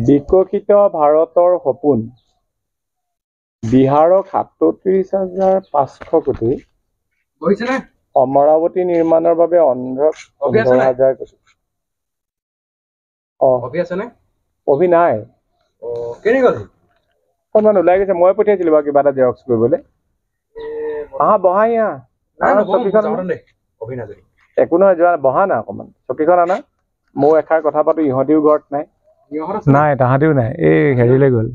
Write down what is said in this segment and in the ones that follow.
বিকশিত ভাৰতৰ সপোন বিহাৰক ৩৭,৫০০ কোটি অমৰাৱতী নিৰ্মাণৰ বাবে অন্ধ্ৰক ১৫,০০০ কোটি অভি নাই অকণমান ওলাই গৈছে মই পঠিয়াইছিলো বাৰু কিবা এটা জেৰক্স কৰিবলৈ বহাই একো নহয় যোৱা বহা না অকণমান চকীখন আনা ময়ো এষাৰ কথা পাতো ইহঁতিও ঘৰত নাই নাই তাহাঁতিও নাই এই হেৰিলৈ গ'ল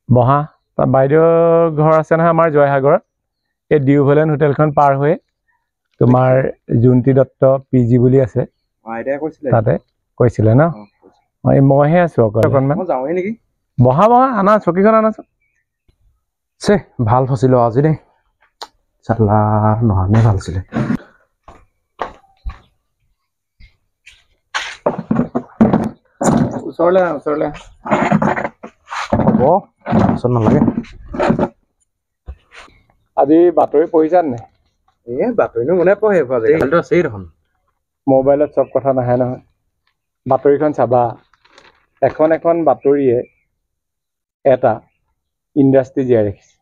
বহা বাইদেউৰ ঘৰ আছে নহয় আমাৰ জয়সাগৰত এই ডিউভেলেন হোটেলখন পাৰ হৈ তোমাৰ জুন্তি দত্ত PG বুলি আছে তাতে কৈছিলে ন মইহে আছো অকণমান বহা আনা চকীখন আনাচোন ভাল ফচিলো আজি দেই চালা নহানে ভাল আছিলে ওচৰলে হ'ব ওচৰত নালাগে আজি বাতৰি পঢ়িছা নাই বাতৰিনো মনে পঢ়ে আছেই দেখোন মোবাইলত চব কথা নাহে নহয় বাতৰিখন চাবা এখন বাতৰিয়ে এটা ইণ্ডাষ্ট্ৰী জীয়াই ৰাখিছে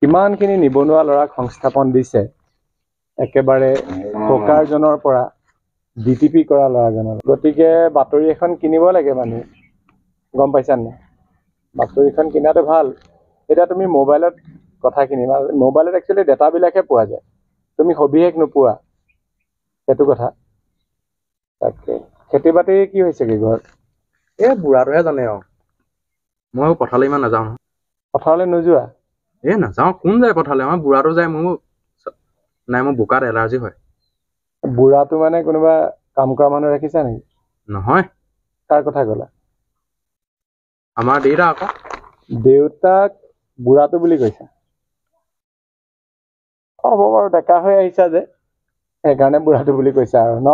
কিমানখিনি নিবনুৱা ল'ৰাক সংস্থাপন দিছে একেবাৰে টকাৰজনৰ পৰা DTP কৰা ল'ৰাজনৰ গতিকে বাতৰি এখন কিনিব লাগে মানুহে গম পাইছা নাই বাতৰিখন কিনাটো ভাল এতিয়া তুমি মোবাইলত কথা কিনিবা মোবাইলত একচুৱেলি ডাটাবিলাকহে পোৱা যায় তুমি সবিশেষ নোপোৱা সেইটো কথা তাকে খেতি বাতি কি হৈছে কি ঘৰত বুঢ়াটোহে জানে আৰু মই পথাৰলৈ ইমান নাযাওঁ পথাৰলৈ নোযোৱা নাযাওঁ কোন যায় পথাৰলৈ আমাৰ বুঢ়াটো যায় মোৰ বোকাত এলাৰ্জি হয় বুঢ়াটো মানে কোনোবা কাম কৰা মানুহ ৰাখিছা নেকি নহয় কাৰ কথা ক'লা আমাৰ দেউতা আকৌ দেউতাক বুঢ়াটো বুলি কৈছা হ'ব বাৰু ডেকা হৈ আহিছা যে সেইকাৰণে বুঢ়াটো বুলি কৈছা আৰু ন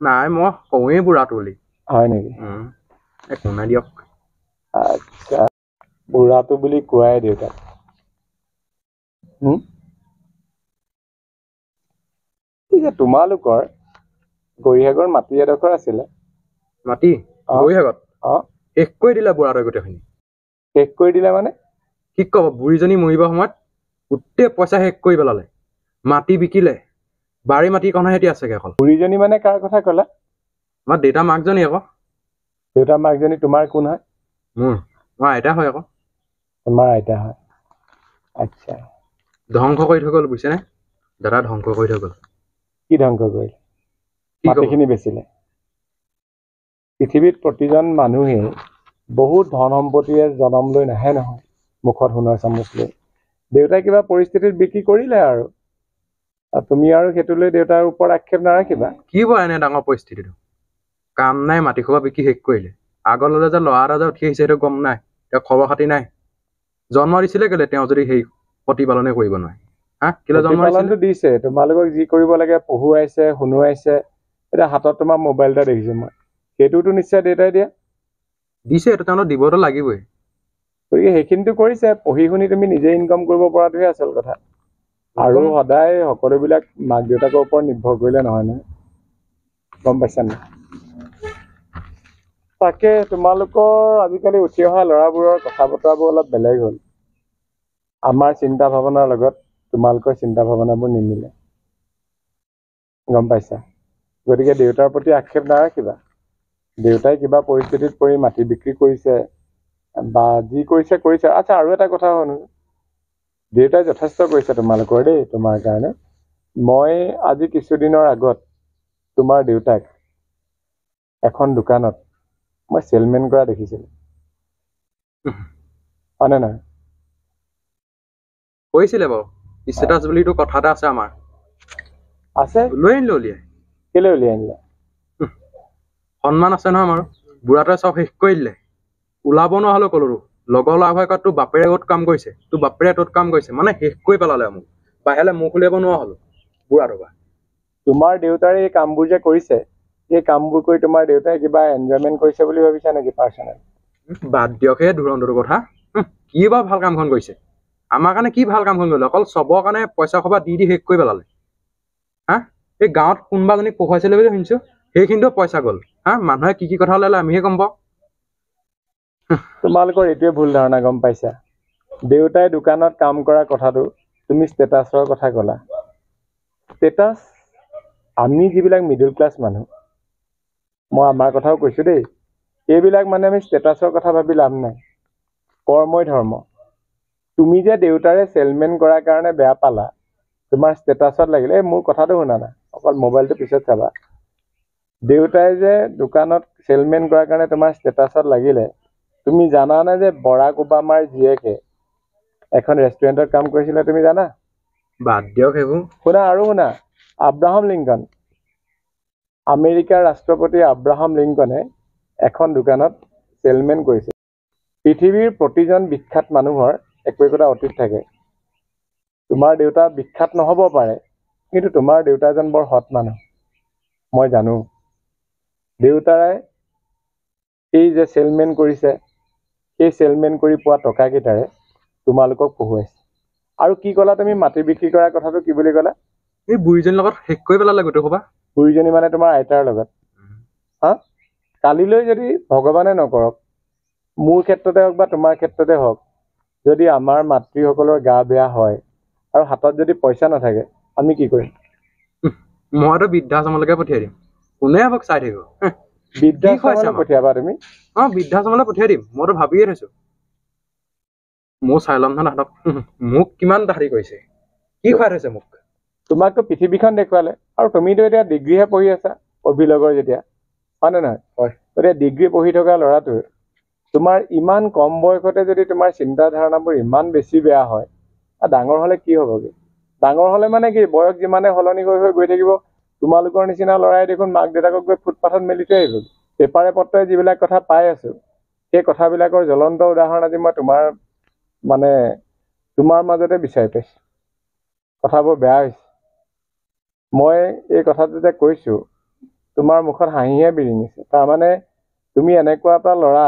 নাই মই কওঁৱেই বুঢ়াটো বুলি হয় নেকি একো নাই দিয়ক আচ্ছা বুঢ়াটো বুলি কোৱাই দেউতাক তোমালোকৰ গৰিহাগৰ মাটি এডোখৰ আছিলে মাটি গৰিহাগত শেষ কৰি দিলে বুঢ়াটোৱে গোটেইখিনি শেষ কৰি দিলে মানে কি ক'ব বুঢ়ীজনী মৰিবৰ সময়ত গোটেই পইচা শেষ কৰি পেলালে মাটি বিকিলে বাৰী মাটিকণহে এতিয়া আছেগে অকল বুঢ়ীজনী মানে কাৰ কথা ক'লা আমাৰ দেউতা মাকজনী আকৌ দেউতা মাকজনী তোমাৰ কোন হয় মোৰ আইতা হয় আকৌ তোমাৰ আইতা হয় আচ্ছা ধ্বংস কৰি থৈ গ'ল বুজিছেনে দাদা ধ্বংস কৰি থৈ গ'ল কি ধ্বংস কৰিলে মাটিখিনি বেচিলে পৃথিৱীত প্ৰতিজন মানুহে বহুত ধন সম্পত্তিৰে জনম লৈ নাহে নহয় মুখত সোণৰ চামুচ লৈ দেউতাই কিবা পৰিস্থিতিত বিক্ৰী কৰিলে আৰু তুমি আৰু সেইটো লৈ দেউতাৰ ওপৰত আক্ষেপ নাৰাখিবা কি বাৰু এনে ডাঙৰ পৰিস্থিতিটো কাম নাই মাটি খোপা বিক্ৰী শেষ কৰিলে আগলৈ যে ল'ৰা এটা যে উঠি আহিছে সেইটো গম নাই তেওঁ খবৰ খাতি নাই জন্ম দিছিলে কেলে তেওঁ যদি সেই প্ৰতিপালনে কৰিব নোৱাৰে প্ৰতিপালনটো দিছে তোমালোকক যি কৰিব লাগে পঢ়ুৱাইছে শুনুৱাইছে এতিয়া হাতত তোমাৰ মোবাইল এটা দেখিছো মই সেইটোতো নিশ্চয় দেউতাই দিয়া দিছে এইটো তেওঁলোক দিবতো লাগিবই গতিকে সেইখিনিতো কৰিছে পঢ়ি শুনি তুমি নিজে ইনকাম কৰিব পৰাটোহে আচল কথা আৰু সদায় সকলোবিলাক মাক দেউতাকৰ ওপৰত নিৰ্ভৰ কৰিলে নহয় নহয় গম পাইছা নাই তাকে তোমালোকৰ আজিকালি উঠি অহা ল'ৰাবোৰৰ কথা বতৰাবোৰ অলপ বেলেগ হ'ল আমাৰ চিন্তা ভাৱনাৰ লগত তোমালোকৰ চিন্তা ভাৱনাবোৰ নিমিলে গম পাইছা গতিকে দেউতাৰ প্ৰতি আক্ষেপ নাৰাখিবা দেউতাই কিবা পৰিস্থিতিত পৰি মাটি বিক্ৰী কৰিছে বা যি কৰিছে আচ্ছা আৰু এটা কথা শুনো দেউতাই যথেষ্ট কৰিছে তোমালোকৰ দেই তোমাৰ কাৰণে মই আজি কিছুদিনৰ আগত তোমাৰ দেউতাক এখন দোকানত মই চেলমেন কৰা দেখিছিলোঁ হয়নে নহয় কৈছিলে বাৰু ষ্টেটাছ বুলিতো কথা এটা আছে আমাৰ আছে লৈ আনিলে উলিয়াই কেলে উলিয়াই আনিলে সন্মান আছে নহয় আমাৰ বুঢ়াটোৱে চব শেষ কৰি দিলে ওলাব নোৱাৰা হ'লো ক'লো লগৰ ল'ৰা ভাই তোৰ বাপেৰে ক'ত কাম কৰিছে তোৰ বাপেৰে তোত কাম কৰিছে মানে শেষ কৰি পেলালে মোক বাহিৰলৈ মুখ উলিয়াব নোৱাৰা হ'লো বুঢ়াটো পৰা তোমাৰ দেউতাৰে এই কামবোৰ যে কৰিছে এই কামবোৰ কৰি তোমাৰ দেউতাই কিবা এনজয়মেণ্ট কৰিছে বুলি ভাবিছা নেকি পাৰ্চনেল বাদ দিয়কহে ধুৰন্ধৰটোৰ কথা কি বাৰু ভাল কামখন কৰিছে আমাৰ কাৰণে কি ভাল কামখন কৰিলে অকল চবৰ কাৰণে পইচা খোপা দি শেষ কৰি পেলালে এই গাঁৱত কোনোবাজনীক পঢ়ুৱাইছিলে বুলি শুনিছো সেইখিনিতো পইচা গ'ল হা মানুহে কি কথা ওলালে আমিহে গম পাওঁ তোমালোকৰ এইটোৱে ভুল ধাৰণা, গম পাইছা? দেউতাই দোকানত কাম কৰা কথাটো তুমি ষ্টেটাছৰ কথা ক'লা। ষ্টেটাছ, আমি যিবিলাক মিডল ক্লাছ মানুহ, মই আমাৰ কথাও কৈছোঁ দেই, এইবিলাক মানে আমি ষ্টেটাছৰ কথা ভাবি লাভ নাই। কৰ্মই ধৰ্ম। তুমি যে দেউতাৰে চেলমেন কৰাৰ কাৰণে বেয়া পালা, তোমাৰ ষ্টেটাছত লাগিলে, মোৰ কথাটো শুনা না, অকল মোবাইলটো পিছত চাবা। দেউতাই যে দোকানত চেলমেন কৰাৰ কাৰণে তোমাৰ ষ্টেটাছত লাগিলে, তুমি জানানে যে বৰাক ওবামাৰ জীয়েকে এখন ৰেষ্টুৰেণ্টত কাম কৰিছিলে, তুমি জানা? বাদ দিয়ক সেইবোৰ শুনা আৰু শুনা, আব্ৰাহাম লিংকন, আমেৰিকাৰ ৰাষ্ট্ৰপতি আব্ৰাহাম লিংকনে এখন দোকানত চেলমেন কৰিছে। পৃথিৱীৰ প্ৰতিজন বিখ্যাত মানুহৰ একো একোটা অতীত থাকে। তোমাৰ দেউতা বিখ্যাত নহ'ব পাৰে, কিন্তু তোমাৰ দেউতা এজন বৰ সৎ মানুহ, মই জানো। দেউতাই এই যে চেলমেন কৰিছে, সেই চেলমেন কৰি পোৱা টকাকেইটাৰে তোমালোকক পঢ়ুৱাইছে। আৰু কি ক'লা তুমি মাটি বিক্ৰী কৰাৰ কথাটো, কি বুলি ক'লা? এই বুঢ়ীজনীৰ লগত শেষ কৰি পেলালে গোটেই সোপা। বুঢ়ীজনী মানে তোমাৰ আইতাৰ লগত। হা, কালিলৈ যদি ভগৱানে নকৰক, মোৰ ক্ষেত্ৰতে হওক বা তোমাৰ ক্ষেত্ৰতে হওক, যদি আমাৰ মাতৃসকলৰ গা বেয়া হয় আৰু হাতত যদি পইচা নাথাকে, আমি কি কৰিম? মইতো বৃদ্ধাশ্ৰমলৈকে পঠিয়াই দিম, কোনে আমাক চাই থাকিব? বৃদ্ধাশ্ৰমলৈ পঠিয়াবা তুমি? বৃদ্ধাশ্ৰমলৈ পঠিয়াই দিম, মইতো ভাবিয়ে থৈছো। মোৰ চাই ল'ম নহয় তাহাঁতক, মোক কিমান তাহাঁতি কৰিছে, কি খুৱাই থৈছে মোক। তোমাকতো পৃথিৱীখন দেখুৱালে, আৰু তুমিতো এতিয়া ডিগ্ৰীহে পঢ়ি আছা, অভিলগৰ যেতিয়া, হয়নে নহয়? হয়। গতিকে ডিগ্ৰী পঢ়ি থকা ল'ৰাটোৱে তোমাৰ ইমান কম বয়সতে যদি তোমাৰ চিন্তাধাৰণাবোৰ ইমান বেছি বেয়া হয়, ডাঙৰ হ'লে কি হ'বগৈ? ডাঙৰ হ'লে মানে কি, বয়স যিমানে সলনি হৈ গৈ থাকিব, তোমালোকৰ নিচিনা ল'ৰাই দেখোন মাক দেউতাকক গৈ ফুটপাথত মেলি থৈ আহিব। পেপাৰে পত্ৰই যিবিলাক কথা পাই আছো, সেই কথাবিলাকৰ জ্বলন্ত উদাহৰণ আজি মই তোমাৰ মাজতে বিচাৰি পাইছো। কথাবোৰ বেয়া হৈছে। মই এই কথাটো যে কৈছো, তোমাৰ মুখত হাঁহিহে বিৰিঙিছে। তাৰমানে তুমি এনেকুৱা এটা ল'ৰা,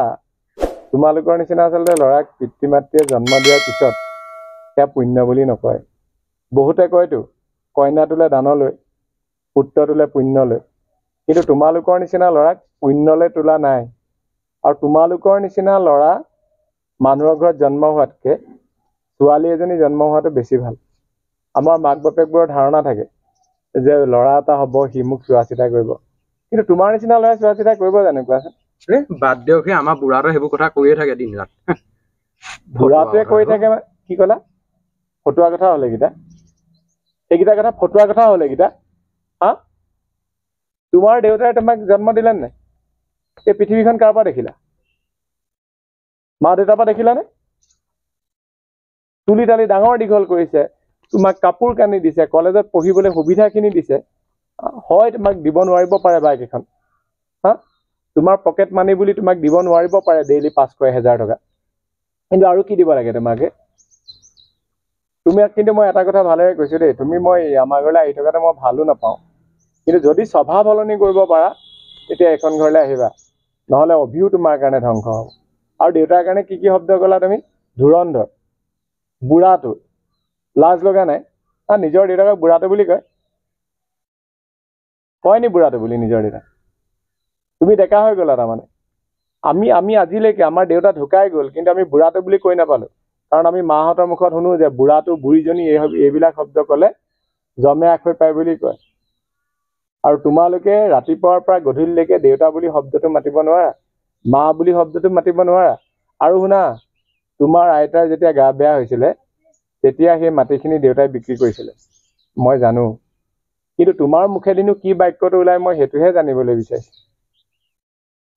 তোমালোকৰ নিচিনা আচলতে ল'ৰাক পিতৃ মাতৃয়ে জন্ম দিয়াৰ পিছত সেয়া পুণ্য বুলি নকয়। বহুতে কয়তো, কইনা তোলে দানলৈ, পুত্ৰ তোলে পুণ্যলৈ, কিন্তু তোমালোকৰ নিচিনা ল'ৰাক পুণ্যলৈ তোলা নাই। আৰু তোমালোকৰ নিচিনা ল'ৰা মানুহৰ ঘৰত জন্ম হোৱাতকে ছোৱালী এজনী জন্ম হোৱাটো বেছি ভাল। আমাৰ মাক বাপেকবোৰৰ ধাৰণা থাকে যে ল'ৰা এটা হ'ব, সি মোক চোৱা চিতা কৰিব, কিন্তু তোমাৰ নিচিনা ল'ৰাই চোৱা চিতা কৰিব জানো, কোৱাচোন? বাদ দিয়ক, সেই আমাৰ বুঢ়াটোৱে সেইবোৰ কথা কৈয়ে থাকে দিন ৰাত। বুঢ়াটোৱে কৈ থাকে, কি ক'লা? ফটুৱা কথা হ'ল এইকেইটা? এইকেইটা কথা ফটুৱা কথা হ'ল এইকেইটা? হা, তোমাৰ দেউতাই তোমাক জন্ম দিলে নাই? এই পৃথিৱীখন কাৰ পৰা দেখিলা? মা দেউতাৰ পৰা দেখিলানে? তুলি তালি ডাঙৰ দীঘল কৰিছে, তোমাক কাপোৰ কানি দিছে, কলেজত পঢ়িবলৈ সুবিধাখিনি দিছে। হয়, তোমাক দিব নোৱাৰিব পাৰে বাইক এখন, হা, তোমাৰ পকেট মানি বুলি তোমাক দিব নোৱাৰিব পাৰে ডেইলি 500-1000 টকা, কিন্তু আৰু কি দিব লাগে তোমাকে? কিন্তু মই এটা কথা ভালেৰে কৈছো দেই, মই আমাৰ ঘৰলৈ আহি থকাটো মই ভালো নাপাওঁ, কিন্তু যদি স্বভাৱ সলনি কৰিব পাৰা, তেতিয়া এখন ঘৰলৈ আহিবা, নহ'লে অভিও তোমাৰ কাৰণে ধ্বংস হ'ব। আৰু দেউতাৰ কাৰণে কি কি শব্দ ক'লা তুমি? ধুৰন্ধৰ, বুঢ়াটো, লাজ লগা নাই? নিজৰ দেউতাকক বুঢ়াটো বুলি কয় নি? বুঢ়াটো বুলি নিজৰ দেউতাক? তুমি ডেকা হৈ গ'লা তাৰমানে। আমি আজিলৈকে আমাৰ দেউতা ঢুকাই গ'ল, কিন্তু আমি বুঢ়াটো বুলি কৈ নাপালো, কাৰণ আমি মাহঁতৰ মুখত শুনো যে বুঢ়াটো, বুঢ়ীজনী, এইবিলাক শব্দ ক'লে জমে আখৈ পায় বুলি কয়। আৰু তোমালোকে ৰাতিপুৱাৰ পৰা গধূলিলৈকে দেউতা বুলি শব্দটো মাতিব নোৱাৰা, মা বুলি শব্দটো মাতিব নোৱাৰা। আৰু শুনা, তোমাৰ আইতাৰ যেতিয়া গা বেয়া হৈছিলে, তেতিয়া সেই মাটিখিনি দেউতাই বিক্ৰী কৰিছিলে, মই জানো। কিন্তু তোমাৰ মুখেদিনো কি বাক্যটো ওলাই, মই সেইটোহে জানিবলৈ বিচাৰিছো।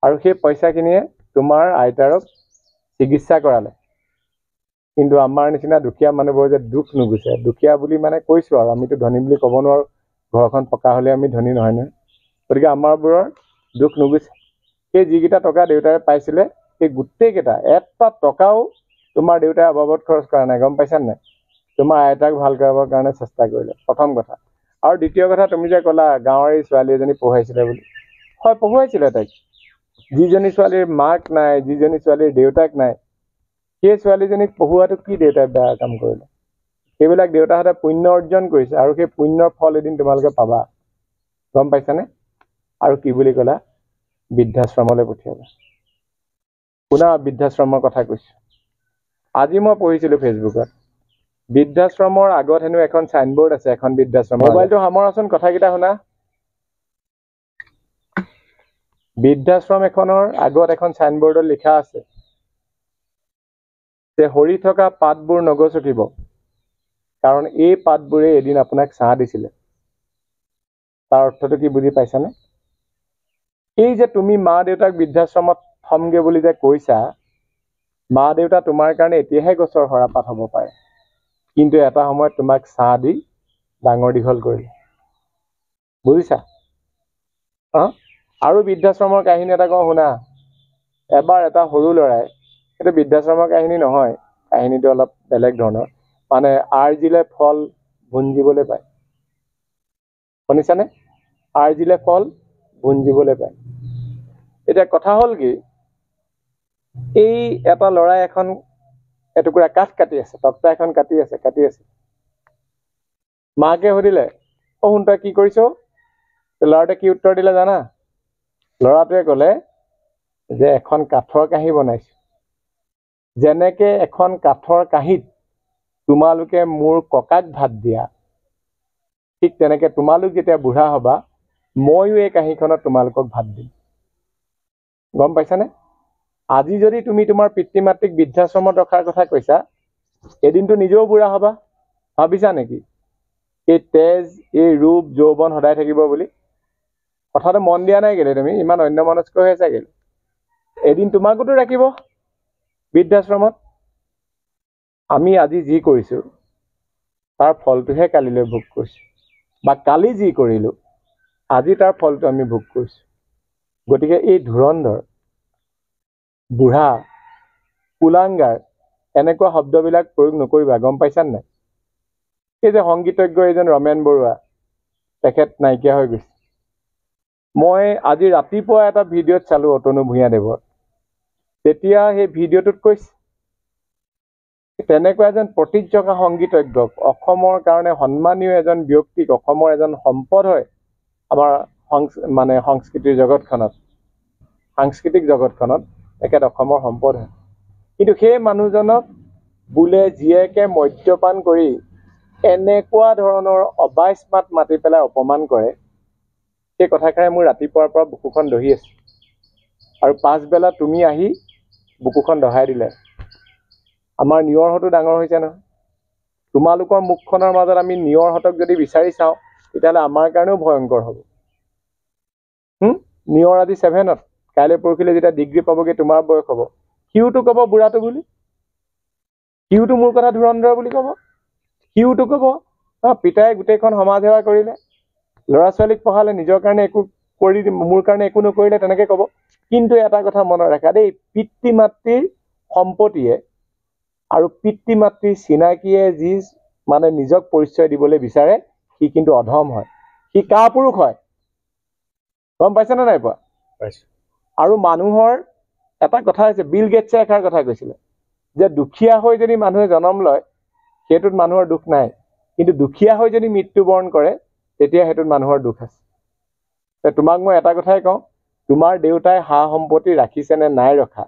আৰু সেই পইচাখিনিয়ে তোমাৰ আইতাৰক চিকিৎসা কৰালে। কিন্তু আমাৰ নিচিনা দুখীয়া মানুহবোৰ যে দুখ নুগুছে, দুখীয়া বুলি মানে কৈছো আৰু, আমিতো ধনী বুলি ক'ব নোৱাৰো, ঘৰখন পকা হ'লে আমি ধনী নহয় নহয়। গতিকে আমাৰবোৰৰ দুখ নুগুছে। সেই যিকেইটা টকা দেউতাই পাইছিলে, সেই গোটেইকেইটা এটা টকাও তোমাৰ দেউতাই অবাবত খৰচ কৰা নাই, গম পাইছা নাই? তোমাৰ আইতাক ভাল কৰাবৰ কাৰণে চেষ্টা কৰিলে, প্ৰথম কথা। আৰু দ্বিতীয় কথা, তুমি যে ক'লা গাঁৱৰ এই ছোৱালী এজনী পঢ়ুৱাইছিলে বুলি, হয় পঢ়ুৱাইছিলে তাইক। যিজনী ছোৱালীৰ মাক নাই, যিজনী ছোৱালীৰ দেউতাক নাই, সেই ছোৱালীজনীক পঢ়ুৱাটো কি দেউতাই বেয়া কাম কৰিলে? সেইবিলাক দেউতাহঁতে পুণ্য অৰ্জন কৰিছে, আৰু সেই পুণ্যৰ ফল এদিন তোমালোকে পাবা, গম পাইছানে? আৰু কি বুলি ক'লা বৃদ্ধাশ্ৰমলৈ পঠিয়াবা শুনা বৃদ্ধাশ্ৰমৰ কথা কৈছোঁ আজি মই পঢ়িছিলোঁ ফেচবুকত বৃদ্ধাশ্ৰমৰ আগত হেনো এখন চাইনবোৰ্ড আছে এখন বৃদ্ধাশ্ৰম মোবাইলটো সামৰাচোন কথাকেইটা শুনা বৃদ্ধাশ্ৰম এখনৰ আগত এখন চাইনবোৰ্ডত লিখা আছে যে সৰি থকা পাতবোৰ নগছকিব কাৰণ এই পাতবোৰে এদিন আপোনাক ছাঁ দিছিলে তাৰ অৰ্থটো কি বুজি পাইছানে এই যে তুমি মা দেউতাক বৃদ্ধাশ্ৰমত থমগে বুলি যে কৈছা মা দেউতা তোমাৰ কাৰণে এতিয়াহে গছৰ সৰাপাত হ'ব পাৰে কিন্তু এটা সময়ত তোমাক ছাঁ দি ডাঙৰ দীঘল কৰিলে বুজিছা আৰু বৃদ্ধাশ্ৰমৰ কাহিনী এটা কওঁ শুনা এবাৰ এটা সৰু ল'ৰাই এইটো বৃদ্ধাশ্ৰমৰ কাহিনী নহয় কাহিনীটো অলপ বেলেগ ধৰণৰ মানে আৰ্জিলে ফল ভুঞ্জিবলৈ পায় শুনিছানে আৰ্জিলে ফল ভুঞ্জিবলৈ পায় এতিয়া কথা হ'ল কি এই এটা ল'ৰাই এখন এটুকুৰা কাঠ কাটি আছে তক্তা এখন কাটি আছে মাকে সুধিলে শুন তই কি কৰিছ ল'ৰাটোৱে কি উত্তৰ দিলে জানা ল'ৰাটোৱে ক'লে যে এখন কাঠৰ কাঁহী বনাইছো যেনেকে এখন কাঠৰ কাঁহীত তোমালোকে মোৰ ককাক ভাত দিয়া ঠিক তেনেকে তোমালোক যেতিয়া বুঢ়া হবা ময়ো এই কাঁহীখনত তোমালোকক ভাত দিম গম পাইছানে আজি যদি তুমি তোমাৰ পিতৃ মাতৃক বৃদ্ধাশ্ৰমত ৰখাৰ কথা কৈছা এদিনটো নিজেও বুঢ়া হবা ভাবিছা নেকি এই তেজ এই ৰূপ যৌৱন সদায় থাকিব বুলি কথাটো মন দিয়া নাই কেলে তুমি ইমান অন্যমনস্ক হৈ আছা কেলে এদিন তোমাকোতো ৰাখিব বৃদ্ধাশ্ৰমত আমি আজি যি কৰিছো তাৰ ফলটোহে কালিলৈ ভোগ কৰিছো বা কালি যি কৰিলো আজি তাৰ ফলটো আমি ভোগ কৰিছো গতিকে এই ধুৰন্ধৰ বুঢ়া কুলাংগাৰ এনেকুৱা শব্দবিলাক প্ৰয়োগ নকৰিবা গম পাইছানে নাই এই যে সংগীতজ্ঞ এজন ৰমেন বৰুৱা তেখেত নাইকিয়া হৈ গৈছে মই আজি ৰাতিপুৱা এটা ভিডিঅ'ত চালো অতনু ভূঞাদেৱৰ তেতিয়া সেই ভিডিঅ'টোত কৈছে তেনেকুৱা এজন প্ৰতিয্যকা সংগীতজ্ঞক অসমৰ কাৰণে সন্মানীয় এজন ব্যক্তিক অসমৰ এজন সম্পদ হয় আমাৰ মানে সাংস্কৃতিক জগতখনত তেখেত অসমৰ সম্পদ হয় কিন্তু সেই মানুহজনক বোলে জীয়েকে মদ্যপান কৰি এনেকুৱা ধৰণৰ অবাইচ মাত মাতি পেলাই অপমান কৰে সেই কথাষাৰে মোৰ ৰাতিপুৱাৰ পৰা বুকুখন দহি আছে আৰু পাছবেলা তুমি আহি বুকুখন দহাই দিলে আমাৰ নিয়ৰহঁতো ডাঙৰ হৈছে নহয় তোমালোকৰ মুখখনৰ মাজত আমি নিয়ৰহঁতক যদি বিচাৰি চাওঁ তেতিয়াহ'লে আমাৰ কাৰণেও ভয়ংকৰ হ'ব নিয়ৰ আজি 7ত কাইলৈ পৰহিলৈ যেতিয়া ডিগ্ৰী পাবগৈ তোমাৰ বয়স হ'ব সিওতো ক'ব বুঢ়াটো বুলি সিওতো মোৰ কথা ধুৰন্ধৰ বুলি ক'ব সিওতো ক'ব পিতাই গোটেইখন সমাজ সেৱা কৰিলে ল'ৰা ছোৱালীক পঢ়ালে নিজৰ কাৰণে একো কৰি মোৰ কাৰণে একো নকৰিলে তেনেকৈ ক'ব কিন্তু এটা কথা মনত ৰাখা দেই পিতৃ মাতৃৰ সম্পত্তিয়ে আৰু পিতৃ মাতৃৰ চিনাকিয়ে যি মানে নিজক পৰিচয় দিবলৈ বিচাৰে সি কিন্তু অধম হয় সি কাপুৰুষ হয় গম পাইছানে নাই পোৱা পাইছো আৰু মানুহৰ এটা কথা হৈছে বিল গেটছে এষাৰ কথা কৈছিলে যে দুখীয়া হৈ যদি মানুহে জন্ম লয় সেইটোত মানুহৰ দুখ নাই কিন্তু দুখীয়া হৈ যদি মৃত্যুবৰণ কৰে তেতিয়া সেইটোত মানুহৰ দুখ আছে তোমাক মই এটা কথাই কওঁ তোমাৰ দেউতাই সা সম্পত্তি ৰাখিছে নে নাই ৰখা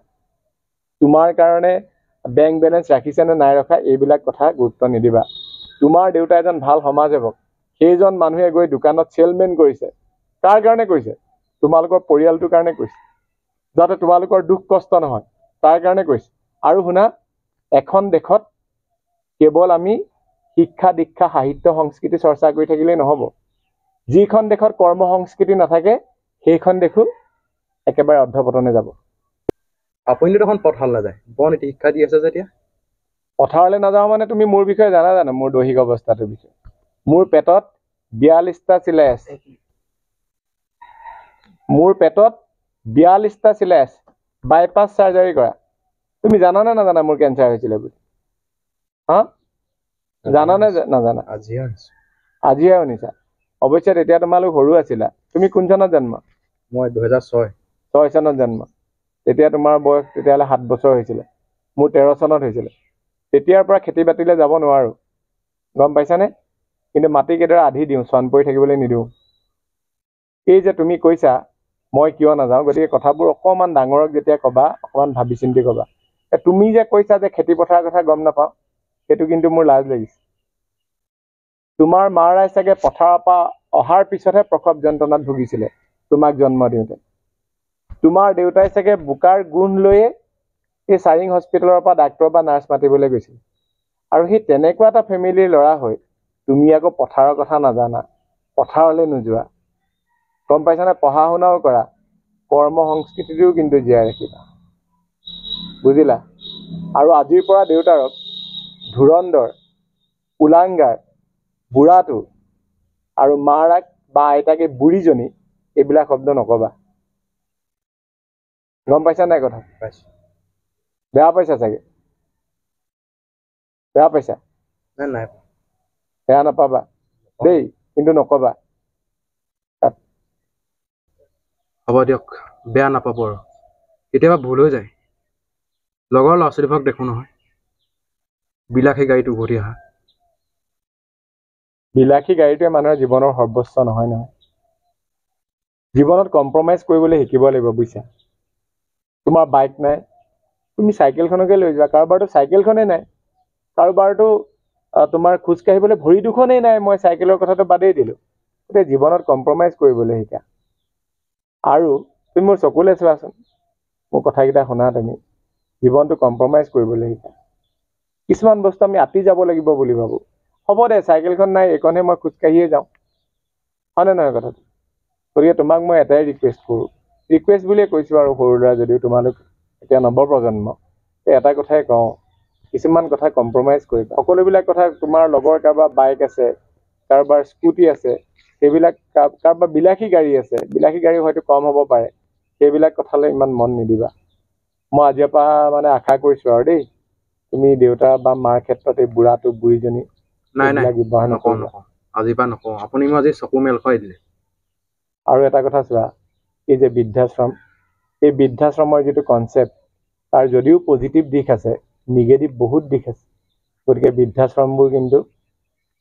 তোমাৰ কাৰণে বেংক বেলেঞ্চ ৰাখিছে নে নাই ৰখা এইবিলাক কথা গুৰুত্ব নিদিবা তোমাৰ দেউতা এজন ভাল সমাজ সেৱক সেইজন মানুহে গৈ দোকানত চেলমেন কৰিছে কাৰ কাৰণে কৰিছে তোমালোকৰ পৰিয়ালটোৰ কাৰণে কৰিছে যাতে তোমালোকৰ দুখ কষ্ট নহয় তাৰ কাৰণে কৰিছে আৰু শুনা এখন দেশত কেৱল আমি শিক্ষা দীক্ষা সাহিত্য সংস্কৃতি চৰ্চা কৰি থাকিলেই নহ'ব যিখন দেশত কৰ্ম সংস্কৃতি নাথাকে সেইখন দেখো একেবাৰে অধঃপতনে যাব আপুনিতো দেখোন পথাৰ নাযায় বৰ নীতি শিক্ষা দি আছে যেতিয়া পথাৰলৈ নাযাওঁ মানে তুমি মোৰ বিষয়ে জানা জানো মোৰ দৈহিক অৱস্থাটোৰ বিষয়ে মোৰ পেটত 42টা চিলাই আছে বাইপাছ চাৰ্জাৰী কৰা তুমি জানানে নাজানা মোৰ কেঞ্চাৰ হৈছিলে বুলি জানানে নাজানা আজিহে শুনিছা অৱশ্যে তেতিয়া তোমালোক সৰু আছিলা তুমি কোন চনত জন্ম মই 2006 চনত জন্ম তেতিয়া তোমাৰ বয়স তেতিয়াহ'লে 7 বছৰ হৈছিলে মোৰ 13 চনত হৈছিলে তেতিয়াৰ পৰা খেতি বাতিলৈ যাব নোৱাৰো গম পাইছানে কিন্তু মাটি কেইডৰা আধি দিওঁ চন পৰি থাকিবলৈ নিদিওঁ এই যে তুমি কৈছা মই কিয় নাযাওঁ, গতিকে কথাবোৰ অকণমান ডাঙৰক যেতিয়া ক'বা অকণমান ভাবি চিন্তি ক'বা। তুমি যে কৈছা যে খেতি পথাৰৰ কথা গম নাপাওঁ, সেইটো কিন্তু মোৰ লাজ লাগিছে। তোমাৰ মাৰাই চাগে পথাৰৰ পৰা অহাৰ পিছতহে প্ৰসৱ যন্ত্ৰণাত ভুগিছিলে তোমাক জন্ম দিওঁতে। তোমাৰ দেউতাই চাগে বোকাৰ গোন্ধ লৈয়ে সেই চাৰিং হস্পিটেলৰ পৰা ডাক্তৰ বা নাৰ্ছ মাতিবলৈ গৈছিল। আৰু সেই তেনেকুৱা এটা ফেমিলিৰ ল'ৰা হৈ তুমি আকৌ পথাৰৰ কথা নাজানা, পথাৰলৈ নোযোৱা, গম পাইছানে? পঢ়া শুনাও কৰা, কৰ্ম সংস্কৃতিটোও কিন্তু জীয়াই ৰাখিবা, বুজিলা? আৰু আজিৰ পৰা দেউতাৰক ধুৰন্ধৰ, উলাংগাৰ, বুঢ়াটো আৰু মাৰাক বা আইতাকে বুঢ়ীজনী এইবিলাক শব্দ নকবা, গম পাইছা নাই কথা? পাইছোঁ। বেয়া পাইছা চাগে? বেয়া পাইছা? নাই বেয়া নাপাবা দেই, কিন্তু নকবা। হ'ব দিয়ক, বেয়া নাপাব আৰু। কেতিয়াবা ভুল হৈ যায়। লগৰ ল'ৰা ছোৱালীবোৰক দেখোঁ নহয়, বিলাসী গাড়ীত উভতি অহা। বিলাসী গাড়ীটোৱে মানুহৰ জীৱনৰ সৰ্বোচ্চ নহয় নহয়। জীৱনত কম্প্ৰমাইজ কৰিবলৈ শিকিব লাগিব, বুজিছা? তোমাৰ বাইক নাই, তুমি চাইকেলখনকে লৈ যোৱা। কাৰোবাৰতো চাইকেলখনেই নাই, কাৰোবাৰতো তোমাৰ খোজকাঢ়িবলৈ ভৰি দুখনেই নাই, মই চাইকেলৰ কথাটো বাদেই দিলোঁ। গতিকে জীৱনত কম্প্ৰমাইজ কৰিবলৈ শিকা। আৰু তুমি মোৰ চকুলৈ চোৱাচোন, মোৰ কথাকেইটা শুনা তুমি। জীৱনটো কম্প্ৰমাইজ কৰিবলৈ শিকা। কিছুমান বস্তু আমি আঁতি যাব লাগিব বুলি ভাবোঁ। হ'ব দে, চাইকেলখন নাই, এইকণহে মই খোজকাঢ়িয়ে যাওঁ, হয়নে নহয় কথাটো? গতিকে তোমাক মই এটাই ৰিকুৱেষ্ট কৰোঁ, ৰিকুৱেষ্ট বুলিয়ে কৈছোঁ আৰু, সৰু ল'ৰা যদিও তোমালোক এতিয়া নৱপ্ৰজন্ম, এটা কথাই কওঁ, কিছুমান কথা কম্প্ৰমাইজ কৰিবা। সকলোবিলাক কথা, তোমাৰ লগৰ কাৰোবাৰ বাইক আছে, কাৰোবাৰ স্কুটি আছে, সেইবিলাক কাৰোবাৰ বিলাসী গাড়ী আছে, বিলাসী গাড়ী হয়তো কম হ'ব পাৰে, সেইবিলাক কথালৈ ইমান মন নিদিবা। মই আজিৰ পৰা মানে আশা কৰিছোঁ আৰু দেই, তুমি দেউতা বা মাৰ ক্ষেত্ৰত এই বুঢ়াটো বুঢ়ীজনী নাই ব্যৱহাৰ নকওঁ। আজিৰ পৰা নকওঁ। আপুনি মই আজি চকু মেল খুৱাই দিলে। আৰু এটা কথা চোৱা, এই যে বৃদ্ধাশ্ৰম, এই বৃদ্ধাশ্ৰমৰ যিটো কনচেপ্ট, তাৰ যদিও পজিটিভ দিশ আছে, নিগেটিভ বহুত দিশ আছে। গতিকে বৃদ্ধাশ্ৰমবোৰ কিন্তু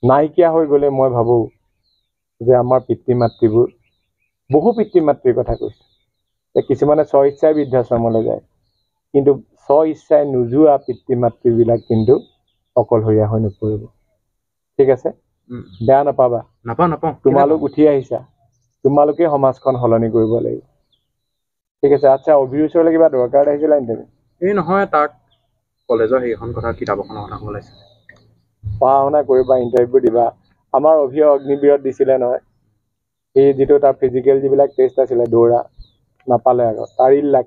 নাইকিয়া হৈ গ'লে মই ভাবোঁ যে আমাৰ পিতৃ মাতৃবোৰ, বহু পিতৃ মাতৃৰ কথা কৈছোঁ, যে কিছুমানে স্ব ইচ্ছাই বৃদ্ধাশ্ৰমলৈ যায়, কিন্তু স্ব ইচ্ছাই নোযোৱা পিতৃ মাতৃবিলাক কিন্তু অকলশৰীয়া হৈ নপৰিব। ঠিক আছে? বেয়া নাপাবা। নাপাওঁ। তোমালোক উঠি আহিছা, তোমালোকে সমাজখন সলনি কৰিব লাগিব। ঠিক আছে? আচ্ছা, অভিৰ ওচৰলৈ কিবা দৰকাৰ আহিছিলে নেকি? এই নহয়, তাক কলেজৰ সেইখন কথা, কিতাপ এখনৰ কথা ক'ব লাগিছিলে। পঢ়া শুনা কৰিবা, ইণ্টাৰভিউ দিবা। আমাৰ অভিয়ে অগ্নিবীৰত দিছিলে নহয়, এই যিটো তাৰ ফিজিকেল যিবিলাক টেষ্ট আছিলে, দৌৰা নাপালে আকৌ, তাৰ লাক।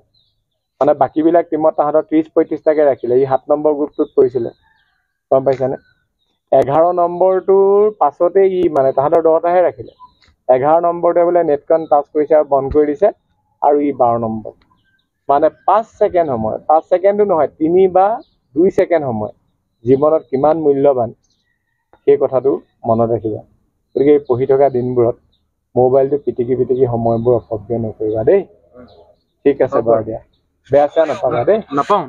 মানে বাকীবিলাক টিমত তাহাঁতৰ 30-35টাকে ৰাখিলে, ই 7 নম্বৰ গ্ৰুপটোত পৰিছিলে, গম পাইছানে? 11 নম্বৰটোৰ পাছতে ই মানে তাহাঁতৰ 10টাহে ৰাখিলে। 11 নম্বৰতে বোলে নেটখন টাচ কৰিছে আৰু বন্ধ কৰি দিছে, আৰু ই 12 নম্বৰ। মানে 5 ছেকেণ্ড সময়, 5 ছেকেণ্ডো নহয়, 3 বা 2 ছেকেণ্ড সময় জীৱনত কিমান মূল্যৱান, সেই কথাটো মনত ৰাখিবা। গতিকে এই পঢ়ি থকা দিনবোৰত মোবাইলটো পিটিকি সময়বোৰ অপব্যয় নকৰিবা দেই। ঠিক আছে বাৰু দিয়া, বেয়া চেয়া নাপাবা দেই। নাপাওঁ।